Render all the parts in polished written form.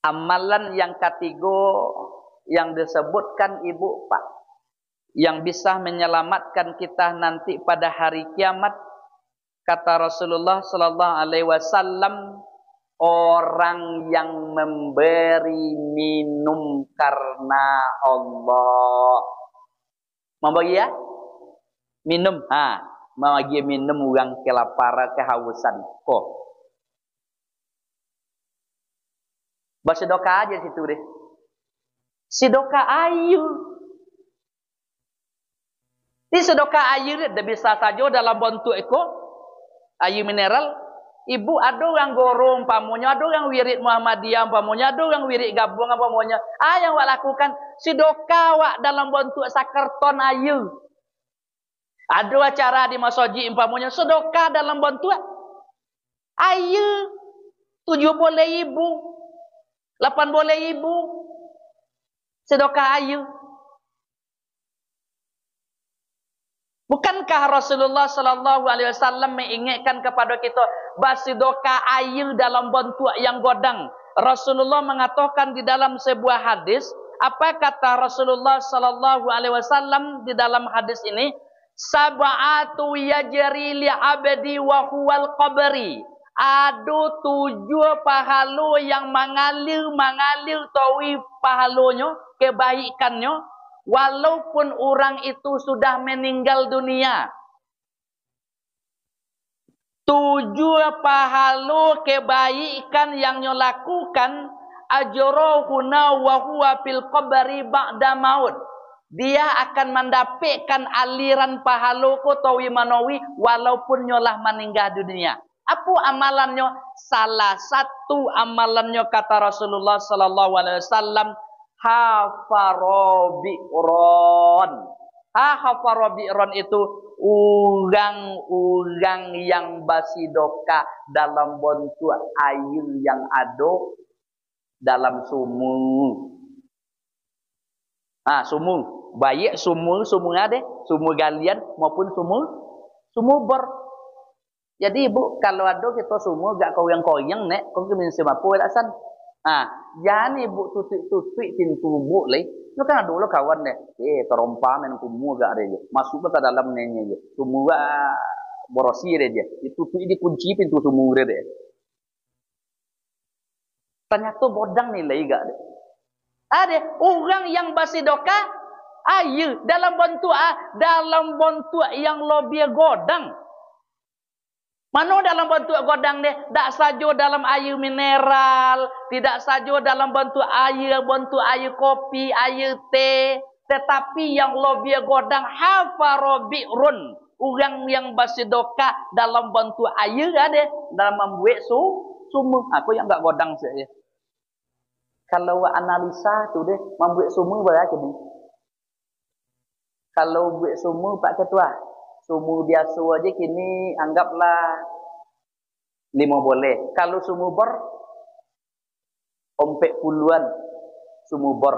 Amalan yang ketiga yang disebutkan ibu pak, yang bisa menyelamatkan kita nanti pada hari kiamat, kata Rasulullah sallallahu alaihi wasallam, orang yang memberi minum karena Allah. Membagi ya? Minum. Membagi minum orang kelaparan, kehausan. Kok? Bersedekah aja situ deh. Sedekah air. Di sedekah air dia bisa saja dalam bentuk air mineral. Ibu ada orang gorong pamunya, ada orang wirid Muhammadiyah pamunya, ada orang wirid gabung pamunya. Yang wak lakukan sedekah wak dalam bentuk sakerton air. Ada acara di masjid pamunya sedekah dalam bentuk air. 70.000, 80.000 sedekah air. Bukankah Rasulullah sallallahu alaihi wasallam mengingatkan kepada kita bersedekah air dalam bentuk yang godang? Rasulullah mengatakan di dalam sebuah hadis, apa kata Rasulullah sallallahu alaihi wasallam di dalam hadis ini? Sab'atu yajri li 'abdi wa huwal qabri. Ada 7 pahala yang mengalir tawi pahalanya, kebaikannya, walaupun orang itu sudah meninggal dunia. 7 pahala kebaikan yang nyo lakukan, ajrohuna wa huwa fil qabri ba'da maut. Dia akan mendapatkan aliran pahala ko tawi manawi walaupun nyolah meninggal dunia. Apa amalannya? Salah satu amalannya kata Rasulullah sallallahu alaihi wasallam, hafarobi'ron. Hafarobi'ron itu orang-orang yang bersedekah dalam bentuk air yang ada dalam sumur. Sumur. Baik sumur ada, sumur galian maupun sumur bor. Jadi ibu kalau ada kita sumur gak koyang-koyang nek, kau kena semapoi tak san. Jangan ibu tutup pintu ibu leh. Lu kan ada lo kawan deh. Terompa main kumur gak ada je. Masuk ke dalam nenya je. Sumur borosi dia. Ditutup dikunci pintu sumur dia. Ternyata bodang nilai gak ada. Ada orang yang bersedekah air dalam bentuk yang lebih godang. Mana dalam bentuk godang dia? Tak saja dalam air mineral, tidak saja dalam bentuk air kopi, air teh, tetapi yang lebih godang hafarobi'run. Orang yang bersedekah dalam bentuk air ada, dalam membuat sumur. Aku yang enggak godang saja. Kalau analisa tu deh, membuat sumur berapa ni? Kalau buat sumur Pak Ketua, sumur biasa aja kini anggaplah 5 boleh. Kalau sumur bor 40-an sumur bor.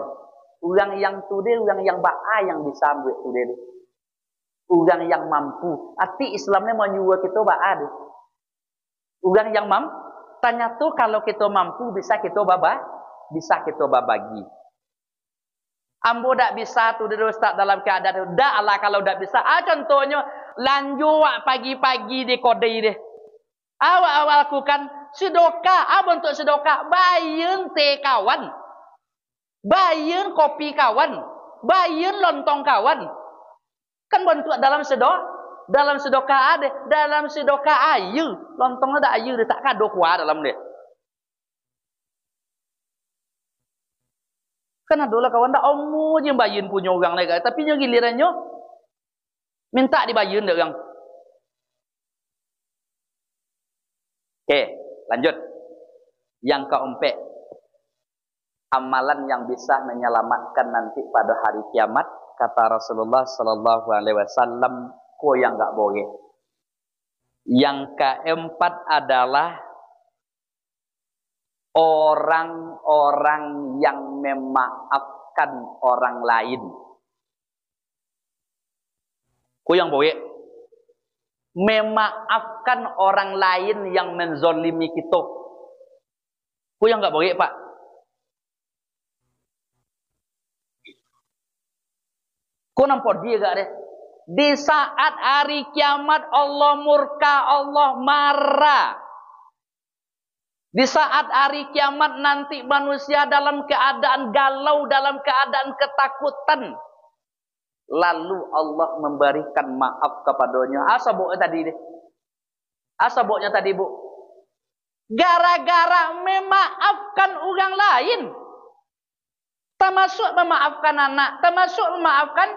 Orang yang tu deh, orang yang yang bisa buat tu deh. Orang yang mampu. Arti Islamnya mau nyuruh kita deh. Orang yang mampu. Tanya tu kalau kita mampu bisa kita bagi. Ambo tak bisa tu dia Ustaz dalam keadaan tu. Dak lah kalau tak bisa. Contohnya lanjut pagi-pagi di kodai deh. Awal-awal lakukan sedekah. Bentuk sedekah. Bayun teh kawan. Bayun kopi kawan. Bayun lontong kawan. Kan bentuk dalam sedekah. Dalam sedekah ada. Dalam sedekah air. Lontong ada air. Dia tak kado kuah dalam dia. Kan adalah kawan tak omu je bayun punya orang lagi. Tapi yang gilirannya minta dibayun dia orang. Oke, lanjut. Yang keempat, amalan yang bisa menyelamatkan nanti pada hari kiamat, kata Rasulullah sallallahu alaihi wasallam, ko yang enggak boleh. Yang keempat adalah orang-orang yang memaafkan orang lain. Ku yang boleh memaafkan orang lain yang menzolimi kita. Ku yang enggak boleh Pak. Kau nampak dia gak deh? Di saat hari kiamat Allah murka, Allah marah. Di saat hari kiamat nanti manusia dalam keadaan galau, dalam keadaan ketakutan. Lalu Allah memberikan maaf kepadanya. Asa buknya tadi deh. Asa buknya tadi bu. Gara-gara memaafkan orang lain. Termasuk memaafkan anak. Termasuk memaafkan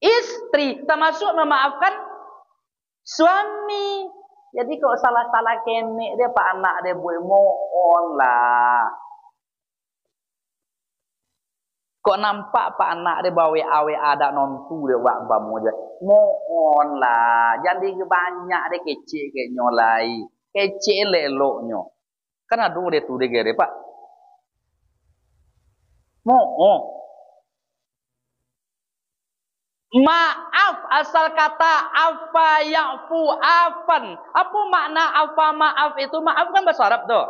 istri. Termasuk memaafkan suami. Jadi kalau salah-salah kemek dia pak anak dia boleh mohon lah. Kok nampak pak anak dia bawa awe ada nontu dia buat bamu aja. Mohon lah. Jadi banyak dia kecil kayak nyolai. Kecil leloknya. Kan ada dia tu dia gere pak. Mohon. Maaf asal kata afa ya'fu afan. Apa makna afa maaf itu? Maaf kan bahasa Arab tuh.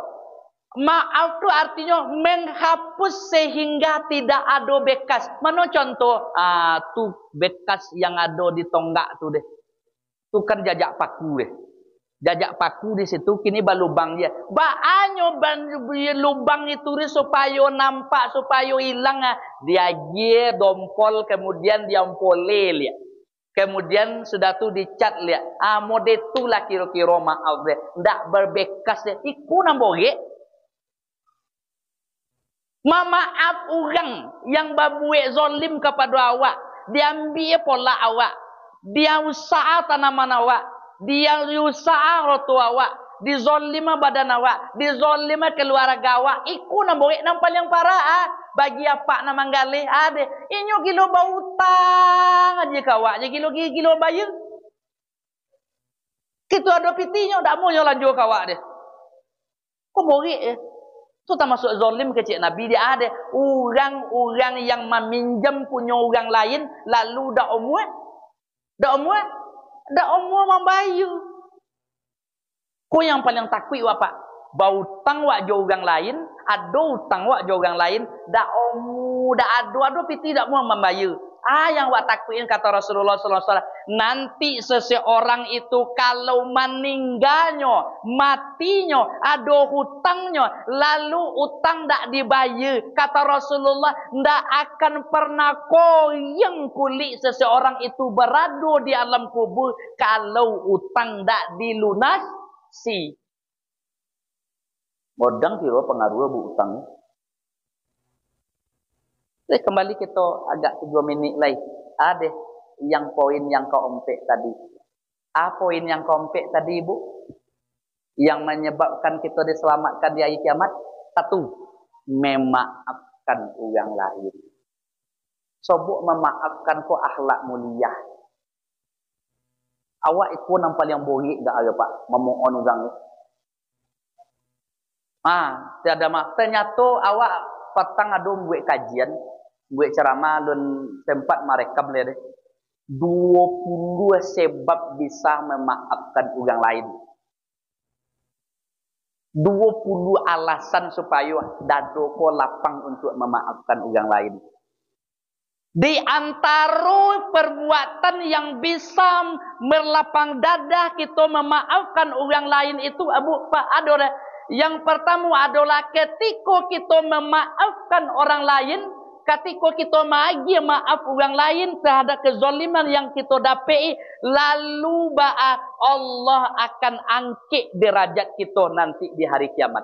Maaf tu artinya menghapus sehingga tidak ada bekas. Mana contoh? Tu bekas yang ada di tonggak tu deh. Tu kan jajak paku deh. Jajak paku di situ kini balubang dia. Baanyo lubang itu supaya nampak, supaya hilang. Dia dompol kemudian dia empole lihat. Kemudian sudah tu dicat lihat. Mode tu lah kira-kira maaf dia. Ndak berbekas dia. Iku namboge. Maaf orang yang berbuat zalim kepada awak. Dia ambil pola awak. Dia usaha tanaman awak. Dia usaha rotu awak. Dizolima badan awak. Dizolima keluarga awak. Iku namboge nang paling parah. Bagi apa nak manggali ada. Inyo kilo bautang aja kawak. Aja kilo bayar. Kita ada pitinya. Tak mau lanjut kawak dia. Kok borik ya? Itu termasuk zalim kecil Nabi dia ada. Orang-orang yang meminjam punya orang lain. Lalu dah umur. Dah umur membayar. Kau yang paling takut apa? Bau utang wak jo orang lain. Ada utang wak jo orang lain. Dah umur. Dah ada piti tak mau membayar. Yang wak takutin kata Rasulullah SAW. Nanti seseorang itu kalau meninggalnya, matinya, ada hutangnya, lalu utang tak dibayar. Kata Rasulullah, tak akan pernah koyang kulit seseorang itu berada di alam kubur kalau utang tak dilunasi. Modang kira pengaruh bu utangnya. Jadi kembali kita agak 3 minit lagi. Ada yang poin yang keempat tadi. Poin yang keempat tadi ibu. Yang menyebabkan kita diselamatkan di hari kiamat. 1. Memaafkan orang lain. Sobuk memaafkan ko akhlak mulia. Awak itu nampak yang borik gak ada pak. Memohon orang ni. Tiada mak. Ternyata awak petang ada buat kajian. Buat ceramah dan tempat mereka beli 20 sebab bisa memaafkan orang lain. 20 alasan supaya dadoko lapang untuk memaafkan orang lain. Di antara perbuatan yang bisa melapang dada kita memaafkan orang lain itu adalah yang pertama adalah ketika kita memaafkan orang lain. Ketika kita bagi maaf orang lain terhadap kezaliman yang kita dapat, lalu Allah akan angkat derajat kita nanti di hari kiamat.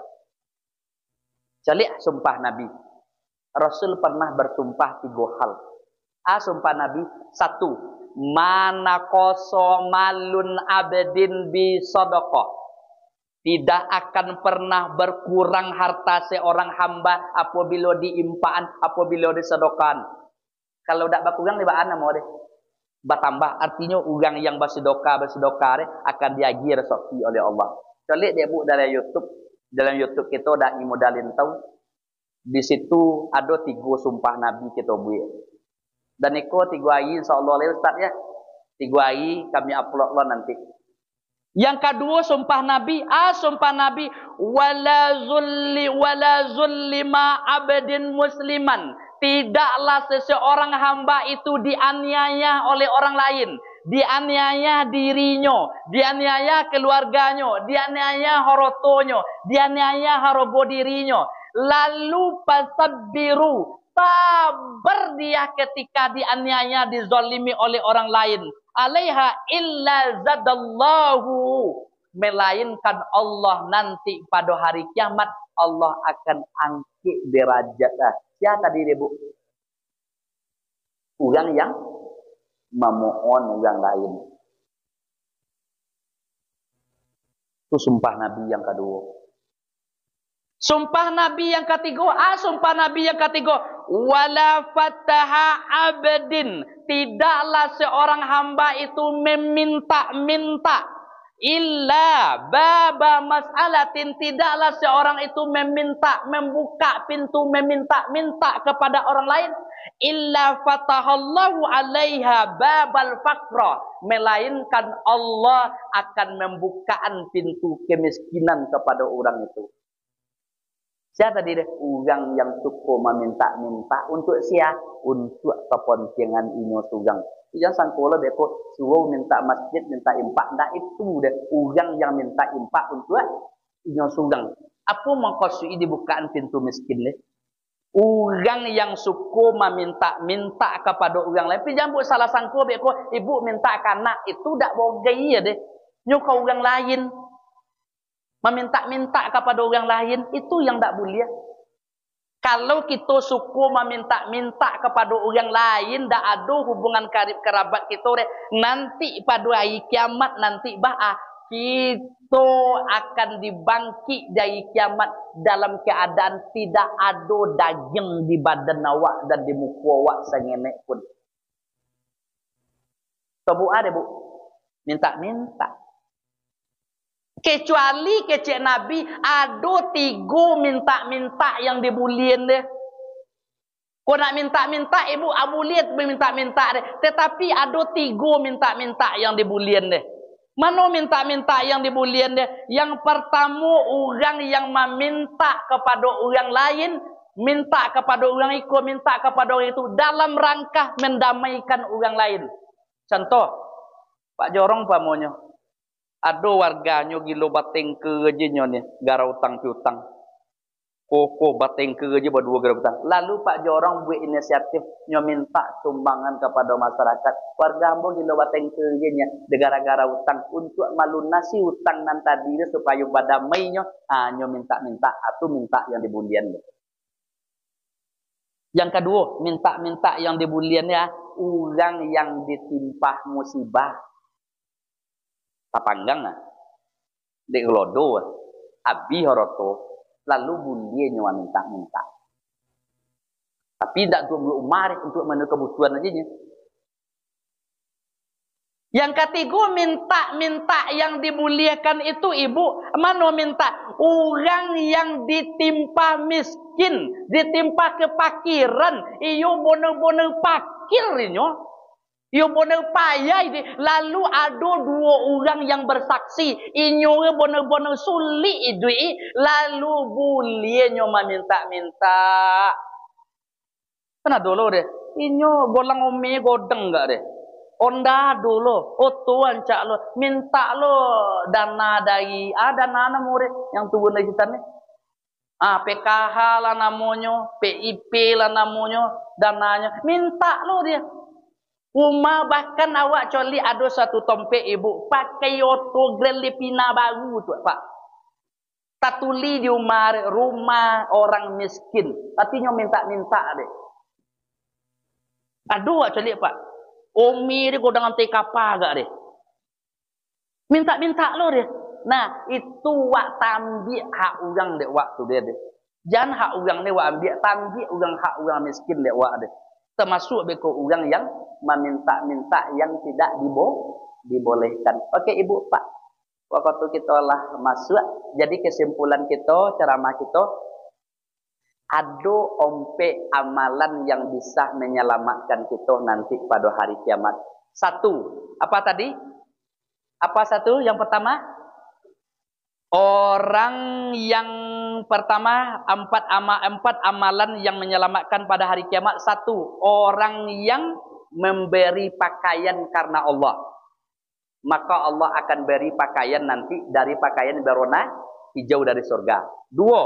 Calik sumpah Nabi. Rasul pernah bersumpah 3 hal. Sumpah Nabi 1. Mana koso malun abdin bi sadaqah. Tidak akan pernah berkurang harta seorang hamba apabila diimpaan, apabila disedekahkan. Kalau tidak berkurang, di mana mau deh? Bertambah. Artinya orang yang bersedekah akan diagi rezeki oleh Allah. Kalau dia buat dalam YouTube kita dah modalin tahu. Di situ ada 3 sumpah Nabi kita buat. Dan itu 3 hari insyaAllah oleh Ustaz ya. 3 hari kami upload lah nanti. Yang kedua sumpah Nabi, sumpah Nabi wala zulli ma abdin musliman. tidaklah seseorang hamba itu dianiaya oleh orang lain, dianiaya dirinya, dianiaya keluarganya, dianiaya horotonya, dianiaya harobo dirinya. Lalu pasabbiru, sabar dia ketika dianiaya, dizalimi oleh orang lain. Alaiha illa zadallahu, melainkan Allah nanti pada hari kiamat Allah akan angkat derajat. Siapa tadi dia, Bu? Orang yang memohon orang lain. Itu sumpah Nabi yang kedua. Sumpah Nabi yang ketiga, sumpah Nabi yang ketiga, wala fataha abdin, tidaklah seorang hamba itu meminta-minta, illa baba mas'alatin, tidaklah seorang itu meminta, membuka pintu meminta-minta kepada orang lain, illa fatahallahu alaiha babal faqra, melainkan Allah akan membukaan pintu kemiskinan kepada orang itu. Siapa tadi? Orang yang suka meminta-minta untuk siapa? Untuk kepentingan inyo sugang. Jangan sangkola beko suruh minta masjid, minta impak. Ndak itu deh. Orang yang minta impak untuk inyo sugang. Apa maksud dibukaan pintu miskin deh? Orang yang suka meminta-minta kepada orang lain. Tapi jangan buat salah sangka beko ibu minta kanak itu ndak boleh ya deh. Nyuka orang lain. Meminta-minta kepada orang lain, itu yang tak boleh. Kalau kita suku meminta-minta kepada orang lain, tak ada hubungan karib kerabat kita, nanti pada hari kiamat, nanti kita akan dibangkit dari kiamat dalam keadaan tidak ada daging di badan awak dan di muka awak sengenek pun. Tahu ada, Bu? Minta-minta. Kecuali kecek Nabi ada 3 minta-minta yang dibulian deh. Kau nak minta-minta ibu abuliat minta-minta deh. Tetapi ada 3 minta-minta yang dibulian deh. Mana minta-minta yang dibulian deh? Yang pertama orang yang meminta kepada orang lain, minta kepada orang itu, minta kepada orang itu dalam rangka mendamaikan orang lain. Contoh, Pak Jorong pamonya. Ada warganya gilo bateng ke je ni, garau utang piutang. Koko bateng ke je berdua garau utang. Lalu Pak Jorong buat inisiatif nyo minta sumbangan kepada masyarakat. Warga ambo gilo bateng ke je nya gara-gara utang untuk melunasi utang nan tadi supaya badamai nyo. Nyo minta-minta atau minta yang dibulian. Yang kedua, minta-minta yang dibulian ya, orang yang ditimpa musibah. Tapanggang dek lodo abi horoto lalu bulie nyawa minta-minta, tapi tidak untuk umar untuk memenuhi kebutuhan aja nya. Yang ketiga minta-minta yang dimuliakan itu ibu mana minta orang yang ditimpa miskin, ditimpa kepakiran, iyo bono-bono pakir inyo. Yo bono payah ini. Lalu ada 2 orang yang bersaksi. Inyo bono-bono sulit itu. Lalu boleh nyo minta-minta. Kena dulu deh. Inyo golang ome godeng enggak deh. Onda dulu. Oto ancak lo. Minta lo dana dari. Dana namanya yang turun lagi sana. PKH lah namanya. PIP lah namanya. Dananya. Minta lo dia. Uma bahkan awak coli ada satu tompek ibu pakai autogram lepina baru tu Pak. Tatuli di rumah orang miskin. Artinya minta-minta deh. Aduh awak coli Pak. Omi dia kau dengan tekapa agak deh. Minta-minta lo deh. Nah itu wak tambik hak orang deh waktu dia deh. Jangan hak orang deh wak ambil tambik orang hak orang miskin deh wak deh. Termasuk beko orang yang meminta-minta yang tidak dibolehkan. Oke Ibu Pak, waktu kita lah masuk. Jadi kesimpulan kita, ceramah kita, ada ompe amalan yang bisa menyelamatkan kita nanti pada hari kiamat. 1, apa tadi? Apa 1? Yang pertama? Orang yang pertama, empat amalan yang menyelamatkan pada hari kiamat. Satu, orang yang memberi pakaian karena Allah. Maka Allah akan beri pakaian nanti dari pakaian berwarna hijau dari surga. Dua,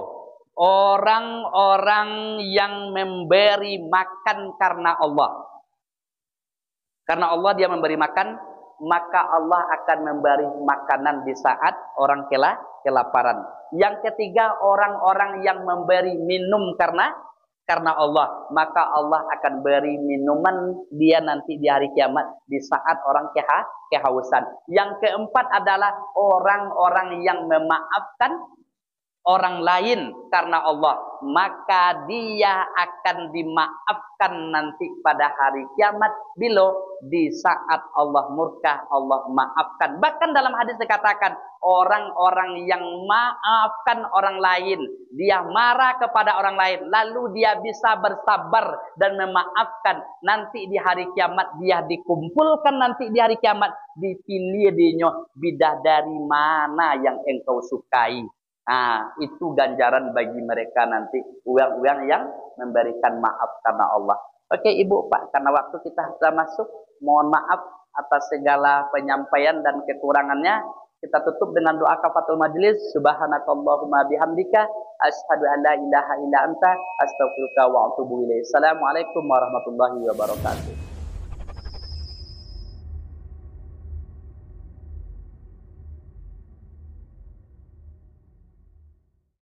orang-orang yang memberi makan karena Allah. Karena Allah dia memberi makan, maka Allah akan memberi makanan di saat orang kelaparan. Yang ketiga, orang-orang yang memberi minum karena Allah, maka Allah akan beri minuman dia nanti di hari kiamat di saat orang kehausan. Yang keempat adalah orang-orang yang memaafkan orang lain karena Allah, maka dia akan dimaafkan nanti pada hari kiamat bila di saat Allah murka, Allah maafkan. Bahkan dalam hadis dikatakan orang-orang yang maafkan orang lain, dia marah kepada orang lain, lalu dia bisa bersabar dan memaafkan, nanti di hari kiamat dia dikumpulkan, nanti di hari kiamat dipilih dia bidadari mana yang engkau sukai. Nah, itu ganjaran bagi mereka nanti, orang-orang yang memberikan maaf karena Allah. Oke Ibu, Pak, karena waktu kita sudah masuk, mohon maaf atas segala penyampaian dan kekurangannya. Kita tutup dengan doa kafatul majlis. Subhanakallahumma bihamdika asyhadu an la ilaha illa anta astaghfiruka wa atubu ilaik. Assalamualaikum warahmatullahi wabarakatuh.